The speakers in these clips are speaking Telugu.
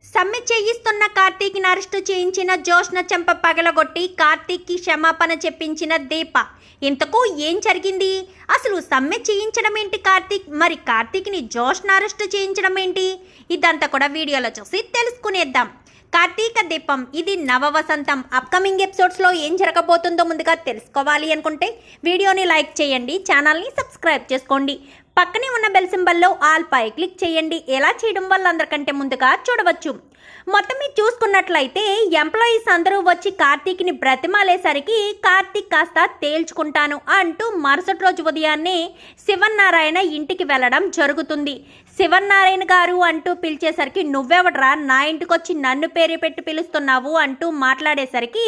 సమ్మె చేయిస్తున్న కార్తీక్ని అరెస్టు చేయించిన జోష్న చెంప పగలగొట్టి కార్తీక్కి క్షమాపణ చెప్పించిన దీప. ఇంతకు ఏం జరిగింది? అసలు సమ్మె చేయించడం ఏంటి కార్తీక్? మరి కార్తీక్ని జోష్న అరెస్టు చేయించడం ఏంటి? ఇదంతా కూడా వీడియోలో చూసి తెలుసుకునేద్దాం. కార్తీక దీపం ఇది నవ వసంతం. అప్కమింగ్ ఎపిసోడ్స్లో ఏం జరగబోతుందో ముందుగా తెలుసుకోవాలి అనుకుంటే వీడియోని లైక్ చేయండి, ఛానల్ని సబ్స్క్రైబ్ చేసుకోండి, పక్కనే ఉన్న బెల్ సింబల్లో ఆల్ పై క్లిక్ చేయండి. ఎలా చేయడం వల్ల అందరికంటే ముందుగా చూడవచ్చు. మొత్తం మీరు చూసుకున్నట్లయితే ఎంప్లాయీస్ అందరూ వచ్చి కార్తీక్ని బ్రతిమాలేసరికి కార్తీక్ కాస్త తేల్చుకుంటాను అంటూ మరుసటి రోజు ఉదయాన్నే శివన్నారాయణ ఇంటికి వెళ్ళడం జరుగుతుంది. శివన్నారాయణ గారు అంటూ పిలిచేసరికి నువ్వెవడరా నా ఇంటికి వచ్చి నన్ను పేరు పెట్టి పిలుస్తున్నావు అంటూ మాట్లాడేసరికి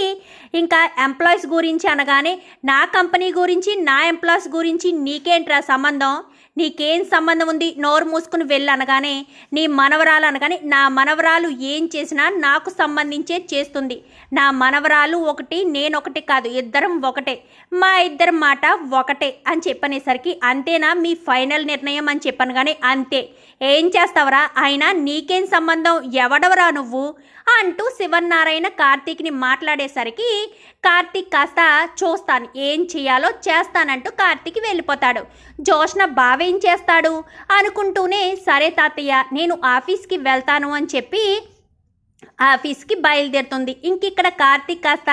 ఇంకా ఎంప్లాయీస్ గురించి అనగానే నా కంపెనీ గురించి నా ఎంప్లాయీస్ గురించి నీకేంట్రా సంబంధం, నీకేం సంబంధం ఉంది, నోరు మూసుకుని వెళ్ళి అనగానే నీ మనవరాలు అనగానే నా మనవరాలు ఏం చేసినా నాకు సంబంధించే చేస్తుంది. నా మనవరాలు ఒకటి నేనొకటి కాదు, ఇద్దరం ఒకటే, మా ఇద్దరం మాట ఒకటే అని చెప్పనేసరికి అంతేనా మీ ఫైనల్ నిర్ణయం అని చెప్పాను. కానీ అంతే, ఏం చేస్తావరా, అయినా నీకేం సంబంధం, ఎవడవరా నువ్వు అంటూ శివన్నారాయణ కార్తీక్ని మాట్లాడేసరికి కార్తీక్ కాస్త చూస్తాను ఏం చేయాలో చేస్తానంటూ కార్తీక్ వెళ్ళిపోతాడు. జోష్న బావేం చేస్తాడు అనుకుంటూనే సరే తాతయ్య నేను ఆఫీస్కి వెళ్తాను అని చెప్పి ఆఫీస్కి బయలుదేరుతుంది. ఇంకిక్కడ కార్తీక్ కాస్త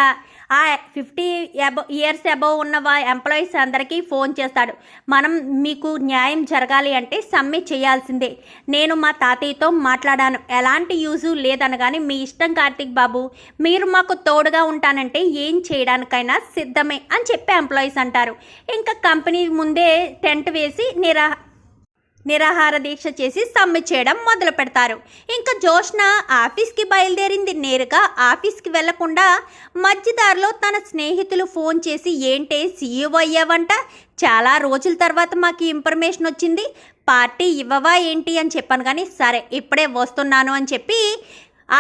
ఆ 50 ఇయర్స్ అబవ్ ఉన్న ఎంప్లాయీస్ అందరికీ ఫోన్ చేస్తాడు. మనం మీకు న్యాయం జరగాలి అంటే సమ్మె చేయాల్సిందే. నేను మా తాతయ్యతో మాట్లాడాను, ఎలాంటి యూజు లేదనగానే మీ ఇష్టం కార్తీక్ బాబు, మీరు మాకు తోడుగా ఉంటానంటే ఏం చేయడానికైనా సిద్ధమే అని చెప్పి ఎంప్లాయీస్ అంటారు. ఇంకా కంపెనీ ముందే టెంట్ వేసి నిరాహార దీక్ష చేసి సమ్మె చేయడం మొదలు పెడతారు. ఇంకా జోష్న ఆఫీస్కి బయలుదేరింది. నేరుగా ఆఫీస్కి వెళ్లకుండా మధ్యదారిలో తన స్నేహితులు ఫోన్ చేసి ఏంటే సీఈఓ అయ్యావంట, చాలా రోజుల తర్వాత మాకు ఇన్ఫర్మేషన్ వచ్చింది, పార్టీ ఇవ్వవా ఏంటి అని చెప్పాను. కానీ సరే ఇప్పుడే వస్తున్నాను అని చెప్పి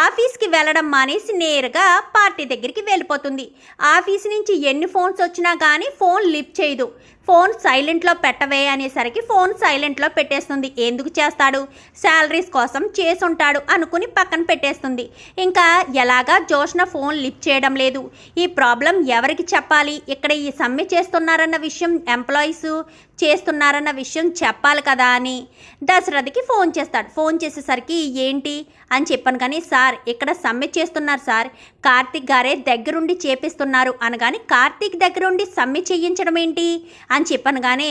ఆఫీస్కి వెళ్ళడం మానేసి నేరుగా పార్టీ దగ్గరికి వెళ్ళిపోతుంది. ఆఫీస్ నుంచి ఎన్ని ఫోన్స్ వచ్చినా కానీ ఫోన్ లిఫ్ట్ చేయదు. ఫోన్ సైలెంట్లో పెట్టవే అనేసరికి ఫోన్ సైలెంట్లో పెట్టేస్తుంది. ఎందుకు చేస్తాడు, శాలరీస్ కోసం చేసుంటాడు అనుకుని పక్కన పెట్టేస్తుంది. ఇంకా ఎలాగా జోష్న ఫోన్ లిఫ్ట్ చేయడం లేదు. ఈ ప్రాబ్లం ఎవరికి చెప్పాలి, ఇక్కడ ఈ సమ్మె చేస్తున్నారన్న విషయం ఎంప్లాయీస్ చేస్తున్నారన్న విషయం చెప్పాలి కదా అని దశరథకి ఫోన్ చేస్తాడు. ఫోన్ చేసేసరికి ఏంటి అని చెప్పాను. కానీ సార్ ఇక్కడ సమ్మె చేస్తున్నారు సార్, కార్తీక్ గారే దగ్గరుండి చేపిస్తున్నారు అనగాని కార్తీక్ దగ్గరుండి సమ్మె చేయించడం ఏంటి అని చెప్పాను. కానీ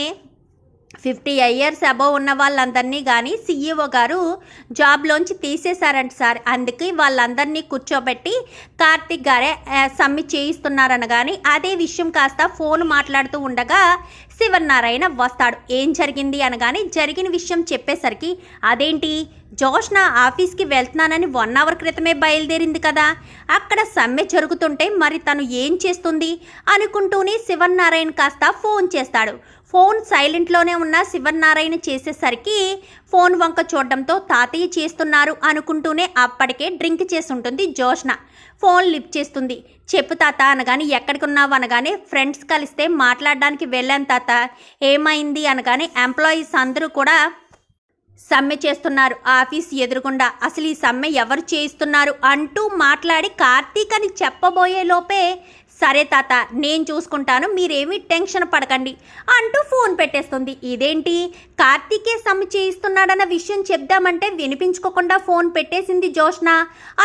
50 ఇయర్స్ అబవ్ ఉన్న వాళ్ళందరినీ కానీ సీఈఓ గారు జాబ్లోంచి తీసేశారంట సార్, అందుకే వాళ్ళందరినీ కూర్చోబెట్టి కార్తీక్ గారే సమ్మె చేయిస్తున్నారనగాని అదే విషయం కాస్త ఫోన్ మాట్లాడుతూ ఉండగా శివన్నారాయణ వస్తాడు. ఏం జరిగింది అనగానే జరిగిన విషయం చెప్పేసరికి అదేంటి జోష్న ఆఫీస్కి వెళ్తున్నానని 1 అవర్ క్రితమే బయలుదేరింది కదా, అక్కడ సమ్మె జరుగుతుంటే మరి తను ఏం చేస్తుంది అనుకుంటూనే శివన్నారాయణ కాస్త ఫోన్ చేస్తాడు. ఫోన్ సైలెంట్లోనే ఉన్న శివన్నారాయణ చేసేసరికి ఫోన్ వంక చూడడంతో తాతయ్య చేస్తున్నారు అనుకుంటూనే అప్పటికే డ్రింక్ చేసి ఉంటుంది జోష్న. ఫోన్ లిఫ్ట్ చేస్తుంది. చెప్పు తాత అనగానే ఎక్కడికి ఉన్నావు అనగానే ఫ్రెండ్స్ కలిస్తే మాట్లాడడానికి వెళ్ళాను తాత, ఏమైంది అనగానే ఎంప్లాయీస్ అందరూ కూడా సమ్మె చేస్తున్నారు ఆఫీస్ ఎదురుగుండా, అసలు ఈ సమ్మె ఎవరు చేయిస్తున్నారు అంటూ మాట్లాడి కార్తీక్ అని చెప్పబోయే లోపే సరే తాత నేను చూసుకుంటాను, మీరేమీ టెన్షన్ పడకండి అంటూ ఫోన్ పెట్టేస్తుంది. ఇదేంటి కార్తీకే సమ్మె చేయిస్తున్నాడన్న విషయం చెప్దామంటే వినిపించుకోకుండా ఫోన్ పెట్టేసింది జోష్న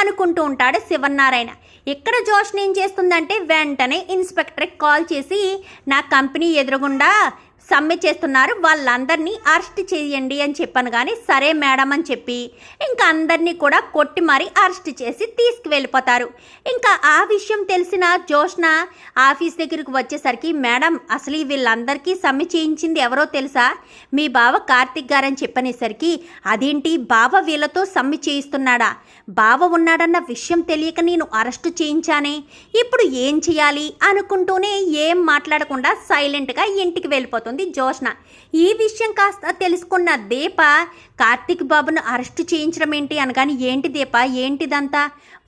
అనుకుంటూ ఉంటాడు శివన్నారాయణ. ఇక్కడ జోష్న ఏం చేస్తుందంటే వెంటనే ఇన్స్పెక్టర్కి కాల్ చేసి నా కంపెనీ ఎదురుగుండా సమ్మె చేస్తున్నారు, వాళ్ళందరినీ అరెస్ట్ చేయండి అని చెప్పాను. కానీ సరే మేడం అని చెప్పి ఇంకా అందరినీ కూడా కొట్టి మరీ అరెస్ట్ చేసి తీసుకువెళ్ళిపోతారు. ఇంకా ఆ విషయం తెలిసిన జోష్న ఆఫీస్ దగ్గరికి వచ్చేసరికి మేడం అసలు వీళ్ళందరికీ సమ్మె చేయించింది ఎవరో తెలుసా, మీ బావ కార్తీక్ గారని చెప్పనేసరికి అదేంటి బావ వీళ్ళతో సమ్మె చేయిస్తున్నాడా, బావ ఉన్నాడన్న విషయం తెలియక నేను అరెస్టు చేయించానే, ఇప్పుడు ఏం చేయాలి అనుకుంటూనే ఏం మాట్లాడకుండా సైలెంట్గా ఇంటికి వెళ్ళిపోతుంది జోష్న. ఈ విషయం కాస్త తెలుసుకున్న దీప కార్తీక్ బాబును అరెస్టు చేయించడం ఏంటి అనగాని ఏంటి దీప ఏంటిదంతా,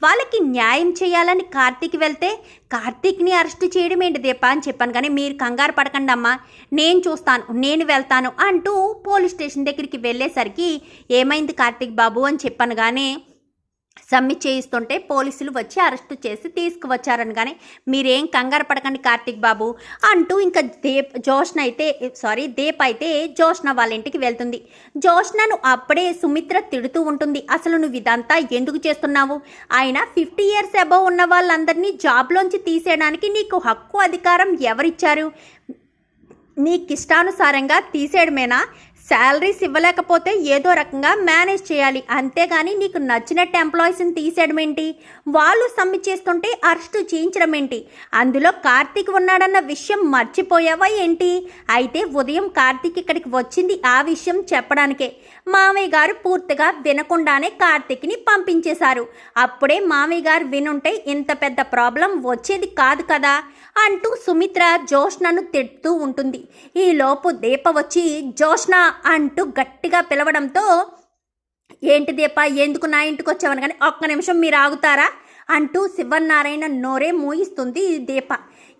వాళ్ళకి న్యాయం చేయాలని కార్తీక్ వెళ్తే కార్తీక్ని అరెస్టు చేయడం ఏంటి దీప అని చెప్పాను. కానీ మీరు కంగారు పడకండి అమ్మా, నేను చూస్తాను, నేను వెళ్తాను అంటూ పోలీస్ స్టేషన్ దగ్గరికి వెళ్ళేసరికి ఏమైంది కార్తీక్ బాబు అని చెప్పాను. కానీ సమ్మె చేయిస్తుంటే పోలీసులు వచ్చి అరెస్టు చేసి తీసుకువచ్చారని. కానీ మీరేం కంగారు పడకండి కార్తీక్ బాబు అంటూ ఇంకా దీప్ అయితే జోష్న వాళ్ళ ఇంటికి వెళ్తుంది. జోష్నను అప్పుడే సుమిత్ర తిడుతూ ఉంటుంది. అసలు నువ్వు ఇదంతా ఎందుకు చేస్తున్నావు? ఆయన 50 years అబవ్ ఉన్న వాళ్ళందరినీ జాబ్లోంచి తీసేయడానికి నీకు హక్కు అధికారం ఎవరిచ్చారు? నీకు ఇష్టానుసారంగా తీసేయడమేనా? శాలరీస్ ఇవ్వలేకపోతే ఏదో రకంగా మేనేజ్ చేయాలి, అంతేగాని నీకు నచ్చినట్టు ఎంప్లాయీస్ని తీసేయడం ఏంటి? వాళ్ళు సమ్మె చేస్తుంటే అరెస్టు చేయించడం ఏంటి? అందులో కార్తీక్ ఉన్నాడన్న విషయం మర్చిపోయావా ఏంటి? అయితే ఉదయం కార్తీక్ ఇక్కడికి వచ్చింది ఆ విషయం చెప్పడానికే. మామయ్య గారు పూర్తిగా వినకుండానే కార్తీక్ని పంపించేశారు. అప్పుడే మామయ్య గారు వినుంటే ఇంత పెద్ద ప్రాబ్లం వచ్చేది కాదు కదా అంటూ సుమిత్ర జోష్నను తిడుతూ ఉంటుంది. ఈలోపు దీప వచ్చి జోష్న అంటూ గట్టిగా పిలవడంతో, ఏంటి దీప, ఎందుకు నా ఇంటికి వచ్చావని. కానీ ఒక్క నిమిషం మీరు ఆగుతారా అంటూ శివనారాయణ నోరే మూయిస్తుంది దీప.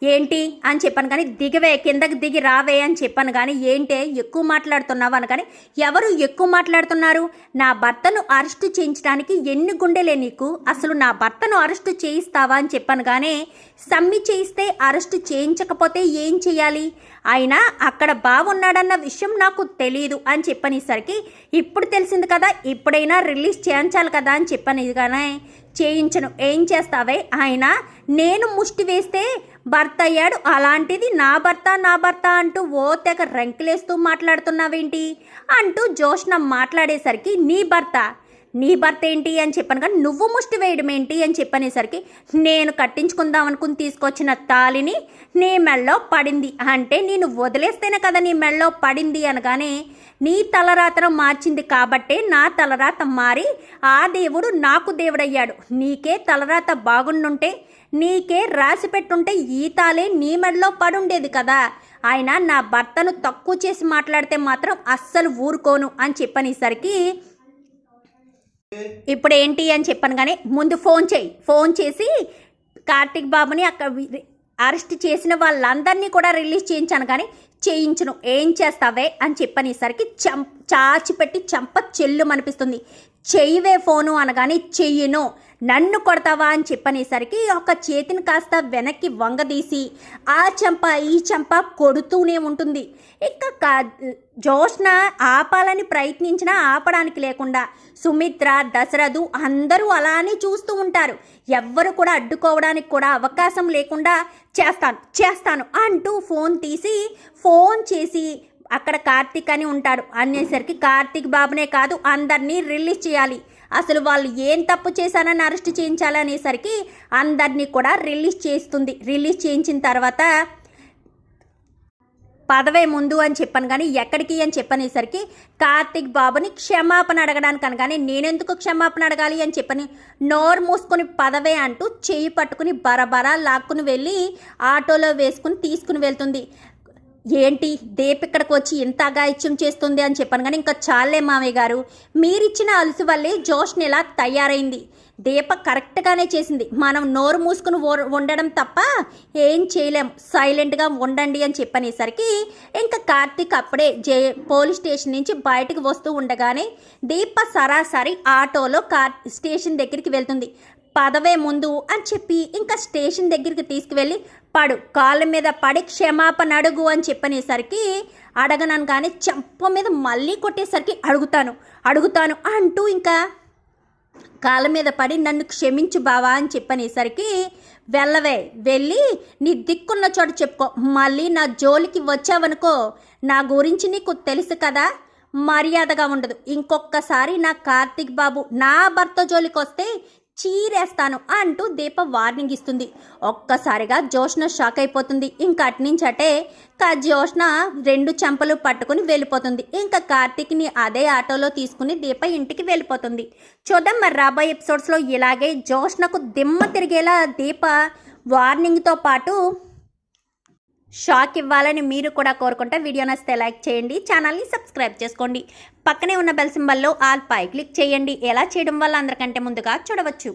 ఏంటి అని చెప్పాను కానీ దిగవే, కిందకి దిగి రావే అని చెప్పాను కానీ ఏంటే ఎక్కువ మాట్లాడుతున్నావు అని. కానీ ఎవరు ఎక్కువ మాట్లాడుతున్నారు? నా భర్తను అరెస్టు చేయించడానికి ఎన్ని గుండెలే నీకు? అసలు నా భర్తను అరెస్టు చేయిస్తావా అని చెప్పాను కానీ సమ్మె చేయిస్తే అరెస్టు చేయించకపోతే ఏం చేయాలి? అయినా అక్కడ బాగున్నాడన్న విషయం నాకు తెలియదు అని చెప్పనేసరికి ఇప్పుడు తెలిసింది కదా, ఇప్పుడైనా రిలీజ్ చేయించాలి కదా అని చెప్పని. కానీ చేయించను. ఏం చేస్తావే? ఆయన నేను ముష్టి వేస్తే భర్త అయ్యాడు, అలాంటిది నా భర్త అంటూ ఓ తెగ రంకులేస్తూ మాట్లాడుతున్నావేంటి అంటూ జోష్న మాట్లాడేసరికి నీ భర్త ఏంటి అని చెప్పాను కానీ నువ్వు ముష్టి వేయడం ఏంటి అని చెప్పనేసరికి నేను కట్టించుకుందాం అనుకుని తీసుకొచ్చిన తాళిని నీ మెళ్ళో పడింది అంటే నేను వదిలేస్తేనే కదా నీ మెళ్ళో పడింది అనగానే నీ తలరాతను మార్చింది కాబట్టే నా తలరాత మారి ఆ దేవుడు నాకు దేవుడయ్యాడు. నీకే తలరాత బాగుండుంటే, నీకే రాసి పెట్టుంటే ఈ తాలే నీ మెడలో పడుండేది కదా. ఆయన నా భర్తను తక్కువ చేసి మాట్లాడితే మాత్రం అస్సలు ఊరుకోను అని చెప్పనేసరికి ఇప్పుడు ఏంటి అని చెప్పాను కానీ ముందు ఫోన్ చేసి కార్తీక్ బాబుని అక్కడ అరెస్ట్ చేసిన వాళ్ళందరినీ కూడా రిలీజ్ చేయించాను కానీ చేయించును. ఏం చేస్తావే అని చెప్పనేసరికి చాచిపెట్టి చంప చెల్లుమనిపిస్తుంది. చెయ్యవే ఫోను అనగానే చెయ్యను. నన్ను కొడతావా అని చెప్పనేసరికి ఒక చేతిని కాస్త వెనక్కి వంగదీసి ఆ చెంప ఈ చెంప కొడుతూనే ఉంటుంది. ఇంకా జోష్న ఆపాలని చేయించినా ఆపడానికి లేకుండా సుమిత్ర, దశరథు అందరూ అలానే చూస్తూ ఉంటారు. ఎవ్వరు కూడా అడ్డుకోవడానికి కూడా అవకాశం లేకుండా చేస్తాను అంటూ ఫోన్ చేసి అక్కడ కార్తీక్ అని ఉంటాడు అనేసరికి కార్తీక్ బాబునే కాదు అందరినీ రిలీజ్ చేయాలి. అసలు వాళ్ళు ఏం తప్పు చేశానని అరెస్ట్ చేయించాలనేసరికి అందరినీ కూడా రిలీజ్ చేస్తుంది. రిలీజ్ చేయించిన తర్వాత పదవే ముందు అని చెప్పాను కానీ ఎక్కడికి అని చెప్పనేసరికి కార్తీక్ బాబుని క్షమాపణ అడగడానికి అనగానే నేనెందుకు క్షమాపణ అడగాలి అని చెప్పని నోరు మూసుకొని పదవే అంటూ చేయి పట్టుకుని బరబరా లాక్కుని వెళ్ళి ఆటోలో వేసుకుని తీసుకుని వెళ్తుంది. ఏంటి దీప్ ఇక్కడికి వచ్చి ఇంత అగాయిత్యం చేస్తుంది అని చెప్పాను కానీ ఇంకా చాలే మామయ్య గారు, మీరిచ్చిన అలుసు వల్లే జోష్ని ఇలా తయారైంది. దీప కరెక్ట్గానే చేసింది. మనం నోరు మూసుకుని ఉండడం తప్ప ఏం చేయలేం, సైలెంట్గా ఉండండి అని చెప్పనేసరికి ఇంకా కార్తీక్ అప్పుడే పోలీస్ స్టేషన్ నుంచి బయటకు వస్తూ ఉండగానే దీప సరాసరి ఆటోలో స్టేషన్ దగ్గరికి వెళ్తుంది. పదవే ముందు అని చెప్పి ఇంకా స్టేషన్ దగ్గరికి తీసుకువెళ్ళి కాళ్ళ మీద పడి క్షమాపణ అడుగు అని చెప్పనేసరికి అడగనను కానీ చెంప మీద మళ్ళీ కొట్టేసరికి అడుగుతాను అంటూ ఇంకా కాళ్ళ మీద పడి నన్ను క్షమించు బావా అని చెప్పనేసరికి వెళ్ళి నీ దిక్కున్న చోట చెప్పుకో, మళ్ళీ నా జోలికి వచ్చావనుకో నా గురించి నీకు తెలుసు కదా, మర్యాదగా ఉండదు. ఇంకొకసారి నా కార్తీక్ బాబు నా భర్త జోలికి వస్తే చీరేస్తాను అంటూ దీప వార్నింగ్ ఇస్తుంది. ఒక్కసారిగా జోష్న షాక్ అయిపోతుంది. ఇంకా అట్నుంచటే జోష్న 2 చెంపలు పట్టుకుని వెళ్ళిపోతుంది. ఇంకా కార్తీక్ని అదే ఆటోలో తీసుకుని దీప ఇంటికి వెళ్ళిపోతుంది. చూద్దాం మరి రాబోయే ఎపిసోడ్స్లో ఇలాగే జోష్నకు దిమ్మ తిరిగేలా దీప వార్నింగ్తో పాటు షాక్ ఇవ్వాలని మీరు కూడా కోరుకుంటే వీడియో నచ్చితే లైక్ చేయండి, ఛానల్ని సబ్స్క్రైబ్ చేసుకోండి, పక్కనే ఉన్న బెల్ సింబల్లో ఆల్ పై క్లిక్ చేయండి. ఎలా చేయడం వల్ల అందరికంటే ముందుగా చూడవచ్చు.